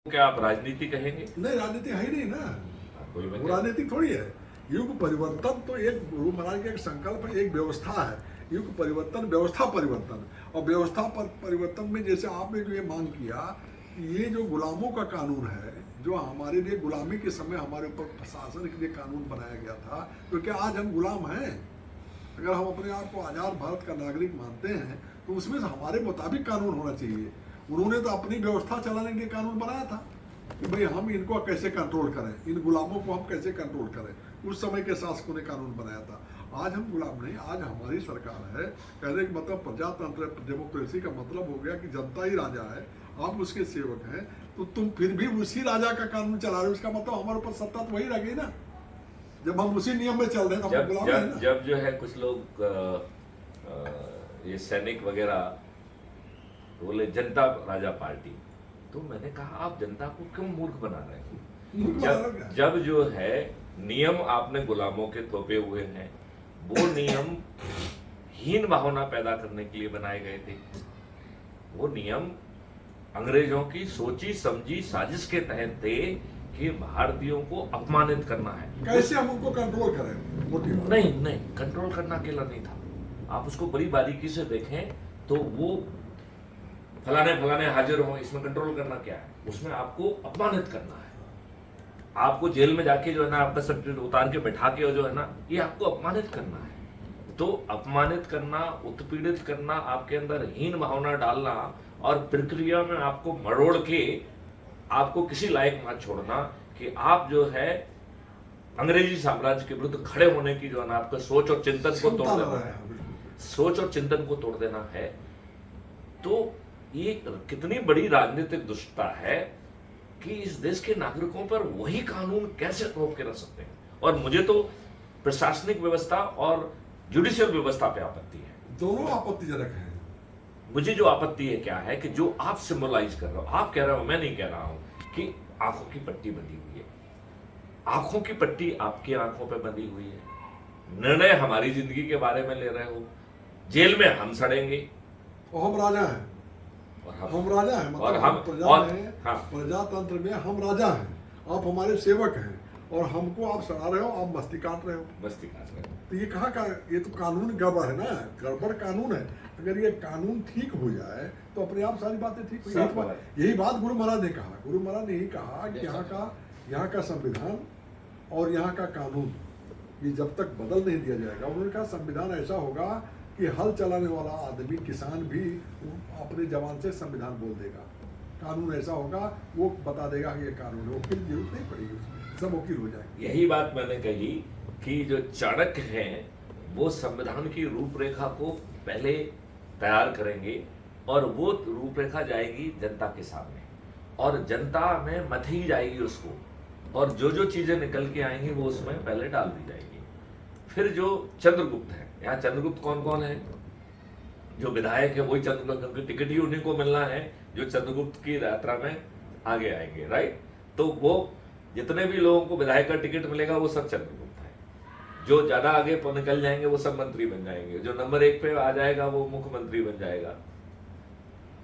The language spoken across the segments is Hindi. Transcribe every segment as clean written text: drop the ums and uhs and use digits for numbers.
क्या आप राजनीति कहेंगे? नहीं, राजनीति है ही नहीं ना, कोई वो राजनीति थोड़ी है। युग परिवर्तन तो एक गुरु महाराज का एक संकल्प है, एक व्यवस्था है। युग परिवर्तन, व्यवस्था परिवर्तन, और व्यवस्था पर परिवर्तन में जैसे आपने जो ये मांग किया, ये जो गुलामों का कानून है, जो हमारे लिए गुलामी के समय हमारे ऊपर प्रशासन के लिए कानून बनाया गया था, तो क्या आज हम गुलाम हैं? अगर हम अपने आप को आज़ाद भारत का नागरिक मानते हैं तो उसमें हमारे मुताबिक कानून होना चाहिए। उन्होंने तो अपनी व्यवस्था चलाने के लिए कानून बनाया था कि भाई हम इनको कैसे कंट्रोल करें, इन गुलामों को हम कैसे कंट्रोल करें। उस समय के शासकों ने कानून बनाया था। आज हम गुलाम नहीं, आज हमारी सरकार है। कहने का मतलब प्रजातंत्र, डेमोक्रेसी का मतलब हो गया कि जनता ही राजा है, आप उसके सेवक हैं, तो तुम फिर भी उसी राजा का कानून चला रहे हो, इसका मतलब हमारे ऊपर सत्ता तो वही रह गई ना। जब हम उसी नियम में चल रहे हैं तो हम गुलाम हैं ना। जब जो है कुछ लोग ये सैनिक वगैरह बोले जनता राजा पार्टी, तो मैंने कहा आप जनता को क्यों मूर्ख बना रहे हो? जब जो है नियम आपने गुलामों के थोपे हुए हैं, वो नियम हीन भावना पैदा करने के लिए बनाए गए थे। वो नियम अंग्रेजों की सोची समझी साजिश के तहत थे कि भारतीयों को अपमानित करना है। कैसे हम उनको कंट्रोल करें? मोटी बात नहीं, कंट्रोल करना अकेला नहीं था। आप उसको बड़ी बारीकी से देखें तो वो फलाने हाजिर हो, इसमें कंट्रोल करना क्या है? उसमें आपको अपमानित करना है। आपको जेल में जाके जो है ना आपका सर्टिफिकेट उतार के बैठा के जो है ना, ये आपको अपमानित करना है। तो अपमानित करना, उत्पीड़ित करना, आपके अंदर हीन भावना डालना और प्रक्रिया में आपको मरोड़ के आपको किसी लायक मत छोड़ना कि आप जो है अंग्रेजी साम्राज्य के विरुद्ध खड़े होने की जो है ना आपका सोच और चिंतन को तोड़ देना है, सोच और चिंतन को तोड़ देना है। तो ये कितनी बड़ी राजनीतिक दुष्टता है कि इस देश के नागरिकों पर वही कानून कैसे थोप के रख सकते हैं। और मुझे तो प्रशासनिक व्यवस्था और जुडिशियल व्यवस्था पे आपत्ति है। दोनों आपत्तिजनक हैं। मुझे जो आपत्ति है क्या है कि जो आप सिंबलाइज कर रहे हो, आप कह रहे हो, मैं नहीं कह रहा हूं कि आंखों की पट्टी बंधी हुई है। आंखों की पट्टी आपकी आंखों पे बंधी हुई है। निर्णय हमारी जिंदगी के बारे में ले रहे हो। जेल में हम सड़ेंगे और हम राजा हैं, हम राजा हैं, मतलब हम प्रजा में, प्रजातंत्र में हम राजा हैं, आप हमारे सेवक हैं, और हमको आप सड़ा रहे हो, आप मस्ती काट रहे हो। तो ये कहाँ का, ये तो कानून गड़बड़ है ना, गड़बड़ कानून है। अगर ये कानून ठीक हो जाए तो अपने आप सारी बातें ठीक हो जाए। यही बात गुरु महाराज ने कहा। गुरु महाराज ने यही कहा कि यहाँ का संविधान और यहाँ का कानून, ये जब तक बदल नहीं दिया जाएगा, उन्होंने कहा संविधान ऐसा होगा कि हल चलाने वाला आदमी, किसान भी अपने जवान से संविधान बोल देगा। कानून ऐसा होगा, वो बता देगा कि ये कानून है, वकील की जरूरत नहीं पड़ेगी, उसमें सब वकील हो जाएंगे। यही बात मैंने कही कि जो चाणक्य हैं वो संविधान की रूपरेखा को पहले तैयार करेंगे और वो रूपरेखा जाएगी जनता के सामने, और जनता में मत ही जाएगी उसको, और जो चीजें निकल के आएंगी वो उसमें पहले डाल दी जाएगी। फिर जो चंद्रगुप्त है, यहाँ चंद्रगुप्त कौन कौन है? जो विधायक है वही चंद्रगुप्त, टिकट ही उन्हीं को मिलना है जो चंद्रगुप्त की यात्रा में आगे आएंगे, राइट? तो वो जितने भी लोगों को विधायक का टिकट मिलेगा वो सब चंद्रगुप्त है। जो ज्यादा आगे निकल जाएंगे वो सब मंत्री बन जाएंगे। जो नंबर 1 पे आ जाएगा वो मुख्यमंत्री बन जाएगा,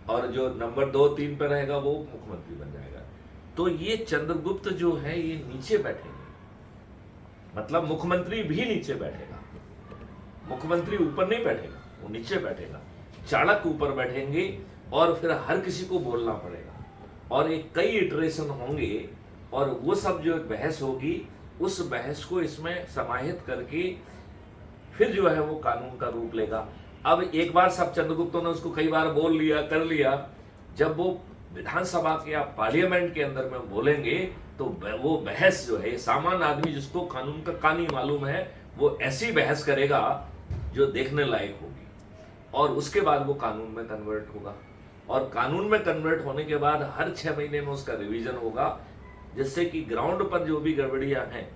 और जो नंबर 2, 3 पे रहेगा वो मुख्यमंत्री बन जाएगा। तो ये चंद्रगुप्त जो है ये नीचे बैठेंगे, मतलब मुख्यमंत्री भी नीचे बैठेगा। मुख्यमंत्री ऊपर नहीं बैठेगा, वो नीचे बैठेगा। चाणक्य ऊपर बैठेंगे और फिर हर किसी को बोलना पड़ेगा, और एक कई इटरेशन होंगे, और वो सब जो बहस होगी उस बहस को इसमें समाहित करके फिर जो है वो कानून का रूप लेगा। अब एक बार सब चंद्रगुप्तों ने उसको कई बार बोल लिया, कर लिया, जब वो विधानसभा के या पार्लियामेंट के अंदर में बोलेंगे तो वो बहस जो है, सामान्य आदमी जिसको कानून का कानी मालूम है वो ऐसी बहस करेगा जो देखने लायक होगी, और उसके बाद वो कानून में कन्वर्ट होगा। और कानून में कन्वर्ट होने के बाद हर 6 महीने में उसका रिवीजन होगा, जिससे कि ग्राउंड पर जो भी गड़बड़ियां हैं